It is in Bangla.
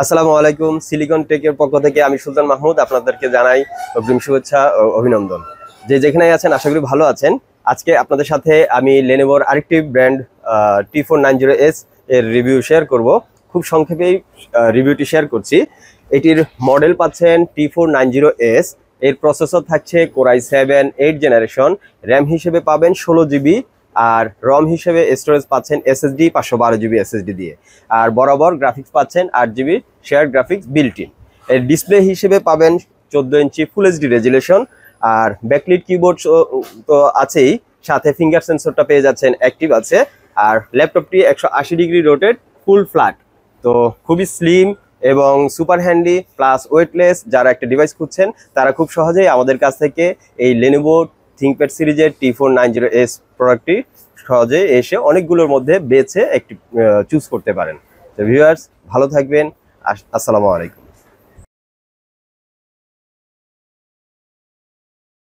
আসসালামু আলাইকুম। সিলিকন টেকের পক্ষ থেকে আমি সুলতান মাহমুদ আপনাদেরকে জানাই অগ্রিম শুভেচ্ছা ও অভিনন্দন। যেখানে আছেন আশা করি ভালো আছেন। আজকে আপনাদের সাথে আমি লেনোভোর আরেকটি ব্র্যান্ড T490S এর রিভিউ শেয়ার করব। খুব সংক্ষেপেই রিভিউটি শেয়ার করছি। এটির মডেল পাচ্ছেন T490S, এর প্রসেসর থাকছে Core i7 8 জেনারেশন, র্যাম হিসেবে পাবেন 16 GB, আর রম হিসেবে স্টোরেজ পাচ্ছেন SSD 512 GB SSD দিয়ে, আর বরাবর গ্রাফিক্স পাচ্ছেন 8 GB share graphics built in. এর ডিসপ্লে হিসেবে পাবেন 14 ইঞ্চি ফুল HD রেজুলেশন, আর ব্যাকলিট কিবোর্ড তো আছেই, সাথে ফিঙ্গার সেন্সরটা পেয়ে যাচ্ছেন, অ্যাক্টিভ আছে। আর ল্যাপটপটি 180 ডিগ্রি রোটেট, ফুল ফ্ল্যাট, তো খুবই স্লিম এবং সুপার হ্যান্ডি প্লাস ওয়েটলেস। যারা একটা ডিভাইস খুঁজছেন তারা খুব সহজেই আমাদের কাছ থেকে এই লেনোভো থিংকপ্যাড সিরিজের T490S প্রোডাক্টটি সহজে এসে অনেকগুলোর মধ্যে বেছে একটি চুজ করতে পারেন। তো ভিউয়ার্স, ভালো থাকবেন। আসসালামু আলাইকুম।